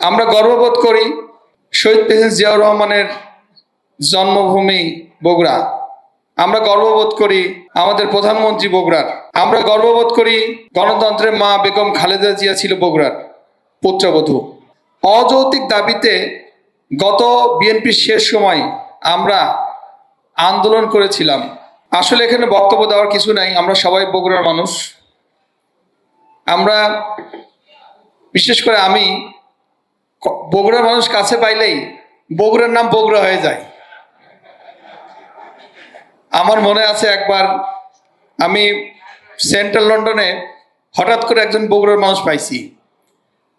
আমরা গর্ববোধ করি শহীদ প্রেসিডেন্ট জিয়াউর রহমানের জন্মভূমি বগুড়া। আমরা গর্ববোধ করি আমাদের প্রধানমন্ত্রী বগুড়ার। আমরা গর্ববোধ করি গণতন্ত্রের মা বেগম খালেদা জিয়া ছিল বগুড়ার পুত্রবধূ। অযৌক্তিক দাবিতে গত বিএনপির শেষ সময় আমরা আন্দোলন করেছিলাম। আসলে এখানে বক্তব্য দেওয়ার কিছু নাই, আমরা সবাই বগুড়ার মানুষ। আমরা বিশেষ করে আমি বগুড়ার মানুষ কাছে পাইলেই বগুড়ার নাম বগুড়া হয়ে যায়। আমার মনে আছে একবার আমি সেন্ট্রাল লন্ডনে হঠাৎ করে একজন বগুড়ার মানুষ পাইছি।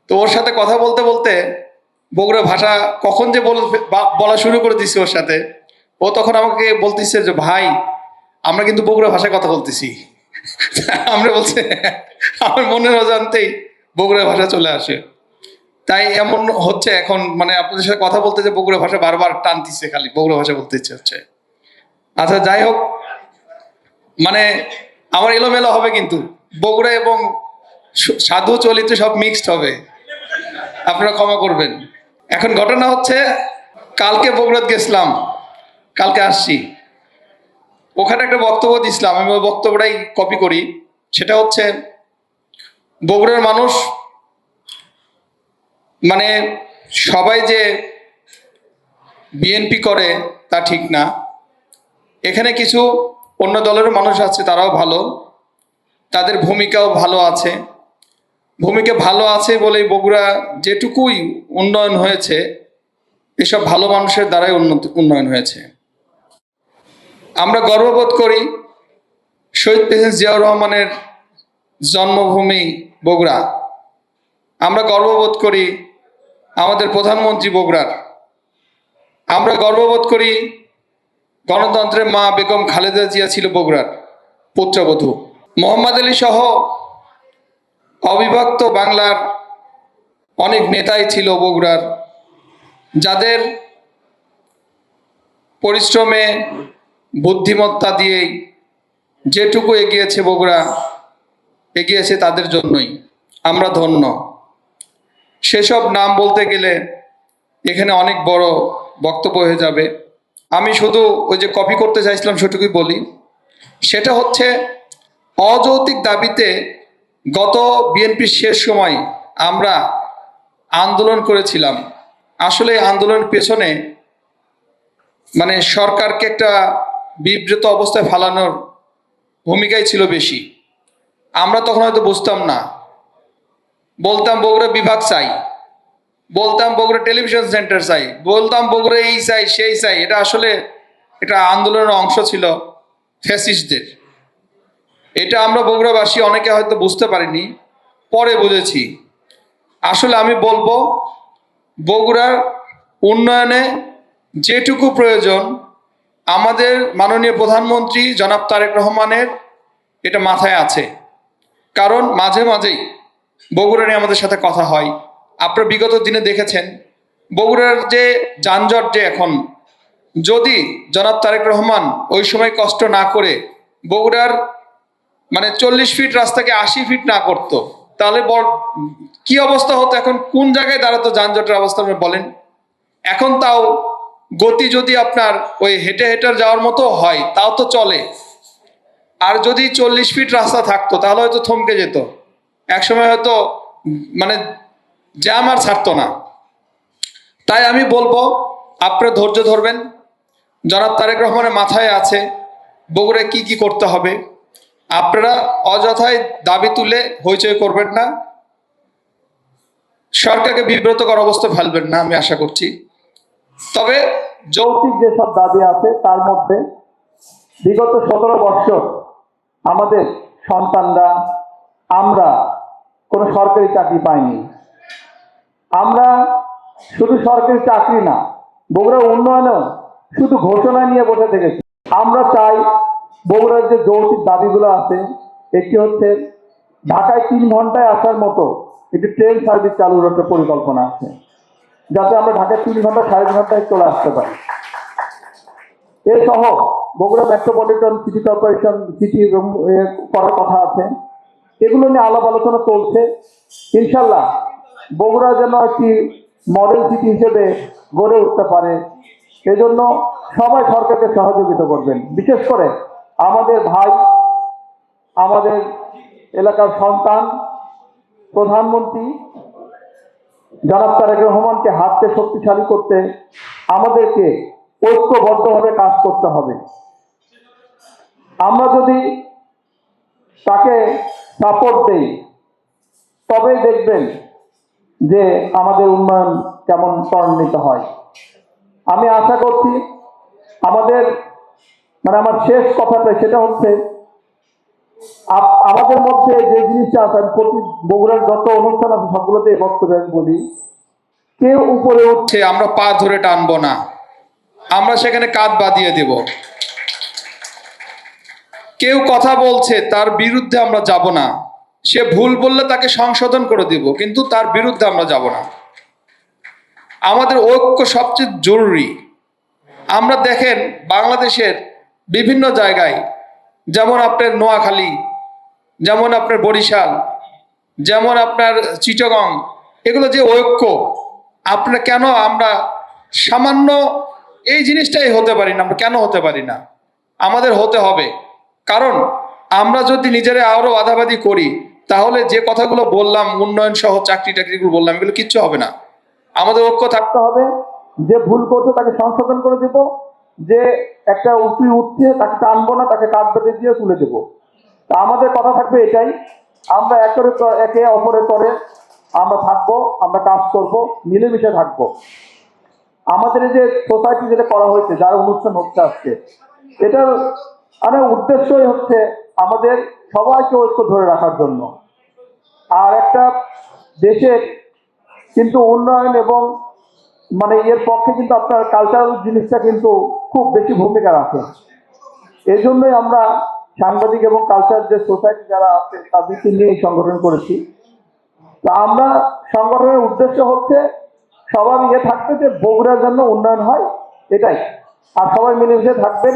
তো ওর সাথে কথা বলতে বলতে বগুড়া ভাষা কখন যে বলা শুরু করে দিছি ওর সাথে, ও তখন আমাকে বলতেছে যে ভাই আমরা কিন্তু বগুড়া ভাষায় কথা বলতেছি। আমরা বলছে আমার মনের অজান্তেই বগুড়া ভাষা চলে আসে। তাই এমন হচ্ছে এখন, মানে আপনাদের সাথে কথা বলতে যে বগুড়া ভাষা বারবার টানতেছে, খালি বগুড়া ভাষা বলতে ইচ্ছে হচ্ছে। আচ্ছা যাই হোক, মানে আমার এলোমেলো হবে, কিন্তু বগুড়া এবং সাধু চলিত সব মিক্সড হবে, আপনারা ক্ষমা করবেন। এখন ঘটনা হচ্ছে, কালকে বগুড়াতে গেছিলাম, কালকে আসছি। ওখানে একটা বক্তব্য দিছিলাম, আমি ওই বক্তব্যটাই কপি করি। সেটা হচ্ছে, বগুড়ার মানুষ মানে সবাই যে বিএনপি করে তা ঠিক না। এখানে কিছু অন্য দলেরও মানুষ আছে, তারাও ভালো, তাদের ভূমিকাও ভালো আছে। ভূমিকা ভালো আছে বলেই বগুড়া যেটুকুই উন্নয়ন হয়েছে, এসব ভালো মানুষের দ্বারাই উন্নয়ন হয়েছে। আমরা গর্ববোধ করি শহীদ প্রেসিডেন্ট জিয়াউর রহমানের জন্মভূমি বগুড়া। আমরা গর্ববোধ করি আমাদের প্রধানমন্ত্রী বগুড়ার। আমরা গর্ববোধ করি গণতন্ত্রের মা বেগম খালেদা জিয়া ছিল বগুড়ার পুত্রবধূ। মোহাম্মদ আলী সহ অবিভক্ত বাংলার অনেক নেতাই ছিল বগুড়ার, যাদের পরিশ্রমে বুদ্ধিমত্তা দিয়েই যেটুকু এগিয়েছে বগুড়া, এগিয়েছে তাদের জন্যই। আমরা ধন্য। সেসব নাম বলতে গেলে এখানে অনেক বড় বক্তব্য হয়ে যাবে। আমি শুধু ওই যে কপি করতে চাইছিলাম সেটুকুই বলি। সেটা হচ্ছে, অযৌক্তিক দাবিতে গত বিএনপির শেষ সময় আমরা আন্দোলন করেছিলাম। আসলে আন্দোলনের পেছনে মানে সরকারকে একটা বিব্রত অবস্থায় ফেলানোর ভূমিকাই ছিল বেশি। আমরা তখন হয়তো বুঝতাম না, বলতাম বগুড়া বিভাগ চাই, বলতাম বগুড়া টেলিভিশন সেন্টার চাই, বলতাম বগুড়া এই চাই সেই চাই। এটা আসলে এটা আন্দোলনের অংশ ছিল ফ্যাসিস্টদের। এটা আমরা বগুড়াবাসী অনেকে হয়তো বুঝতে পারিনি, পরে বুঝেছি। আসলে আমি বলবো, বগুড়ার উন্নয়নে যেটুকু প্রয়োজন আমাদের মাননীয় প্রধানমন্ত্রী জনাব তারেক রহমানের এটা মাথায় আছে। কারণ মাঝে মাঝেই বগুড়া নিয়ে আমাদের সাথে কথা হয়। আপনারা বিগত দিনে দেখেছেন বগুড়ার যে যানজট, যে এখন যদি জনাব তারেক রহমান ওই সময় কষ্ট না করে বগুড়ার মানে 40 ফিট রাস্তাকে 80 ফিট না করতো, তাহলে কি অবস্থা হতো? এখন কোন জায়গায় দাঁড়াতো যানজটের অবস্থা বলেন? এখন তাও গতি যদি আপনার ওই হেঁটে হেঁটে যাওয়ার মতো হয় তাও তো চলে। আর যদি 40 ফিট রাস্তা থাকতো তাহলে হয়তো থমকে যেত, একসময় হয়তো মানে জ্যাম আর ছাড়তো না। তাই আমি বলবো, আপনারা ধৈর্য ধরবেন। জনাব তারেক রহমানের মাথায় আছে বগুড়ায় কি কি করতে হবে। আপনারা অযথায় দাবি তুলে হইচই করবেন না, সরকারকে বিব্রত করার অবস্থা ফেলবেন না, আমি আশা করছি। তবে যৌক্তিক যেসব দাবি আছে তার মধ্যে বিগত 17 বছর আমাদের সন্তানরা, আমরা কোনো সরকারি চাকরি পাইনি। আমরা শুধু সরকারি চাকরি না, বগুড়া উন্নয়নেও শুধু ঘোষণা নিয়ে বসে থেকেছি। আমরা চাই বগুড়ার যে যৌক্তিক দাবিগুলো আছে, একটি হচ্ছে ঢাকায় 3 ঘন্টায় আসার মতো একটি ট্রেন সার্ভিস চালুর একটা পরিকল্পনা আছে, যাতে আমরা ঢাকায় 3 ঘন্টা 3.5 ঘন্টায় চলে আসতে পারি। এসহ Bogura metropolitan city corporation city করার কথা আছে। এগুলো নিয়ে আলাপ আলোচনা চলছে। ইনশাল্লাহ বগুড়া যেন একটি মডেল সিটি হিসেবে গড়ে উঠতে পারে। এই জন্য সবাই সরকারকে সহযোগিতা করবেন, বিশেষ করে আমাদের ভাই, আমাদের এলাকার সন্তান, প্রধানমন্ত্রী জনাব তারেক রহমানকে হাতকে শক্তিশালী করতে আমাদেরকে ঐক্যবদ্ধভাবে কাজ করতে হবে। আমরা যদি তাকে সাপোর্ট দেই তবেই দেখবেন যে আমাদের উন্নয়ন কেমন ত্বরান্বিত হয়। আমি আশা করছি আমাদের আমার শেষ কথাটা সেটা হচ্ছে আমাদের মধ্যে যে জিনিসটা আছে, প্রতি বগুড়ার যত অনুষ্ঠান আছে সবগুলোতে বক্তব্য বলি, কেউ উপরে উঠছে আমরা পা ধরে টানবো না, আমরা সেখানে কাঁধ বাঁধিয়ে দেব। কেউ কথা বলছে তার বিরুদ্ধে আমরা যাব না, সে ভুল বললে তাকে সংশোধন করে দিব, কিন্তু তার বিরুদ্ধে আমরা যাব না। আমাদের ঐক্য সবচেয়ে জরুরি। আমরা দেখেন বাংলাদেশের বিভিন্ন জায়গায়, যেমন আপনার নোয়াখালী, যেমন আপনার বরিশাল, যেমন আপনার চিটাগং, এগুলো যে ঐক্য, আপনারা কেন আমরা সামান্য এই জিনিসটাই হতে পারি না? আমরা কেন হতে পারি না? আমাদের হতে হবে, কারণ আমরা যদি নিজেরা আরো বাধাবাধি করি তাহলে যে কথাগুলো বললাম, উন্নয়ন সহ চাকরি টাকরিগুলো বললাম, এগুলো কিচ্ছু হবে না। আমাদের ঐক্য থাকতে হবে, যে ভুল করছে তাকে সংশোধন করে দেব, যে একটা উঠছে তাকে টানবো না, তাকে কাঁধ বেঁধে দিয়ে তুলে দেবো। তা আমাদের কথা থাকবে এটাই, আমরা একে অপরের পরে আমরা থাকবো, আমরা কাজ করবো, মিলেমিশে থাকবো। আমাদের এই যে সোসাইটি যেটা করা হয়েছে, যার অনুষ্ঠান হচ্ছে আজকে, এটার উদ্দেশ্যই হচ্ছে আমাদের সবাইকে ঐক্য ধরে রাখার জন্য। আর একটা দেশের কিন্তু উন্নয়ন এবং এর পক্ষে কিন্তু আপনার কালচারাল জিনিসটা কিন্তু খুব বেশি ভূমিকা রাখে। এই জন্যই আমরা সাংবাদিক এবং কালচার যে সোসাইটি যারা আছে তাদেরকে নিয়ে এই সংগঠন করেছি। তা আমরা সংগঠনের উদ্দেশ্য হচ্ছে সবার থাকবে যে বগুড়ার জন্য উন্নয়ন হয়, এটাই। আর সবাই মিলেমিশে থাকবেন।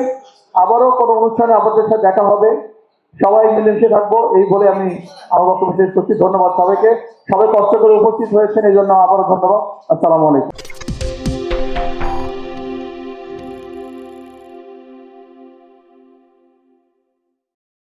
আবারও কোনো অনুষ্ঠানে আমাদের সাথে দেখা হবে, সবাই মিলেমিশে থাকবো, এই বলে আমি আমার বক্তব্য শেষ করছি। ধন্যবাদ সবাইকে, সবাই কষ্ট করে উপস্থিত হয়েছেন, এই জন্য আবারও ধন্যবাদ। আসসালামু আলাইকুম।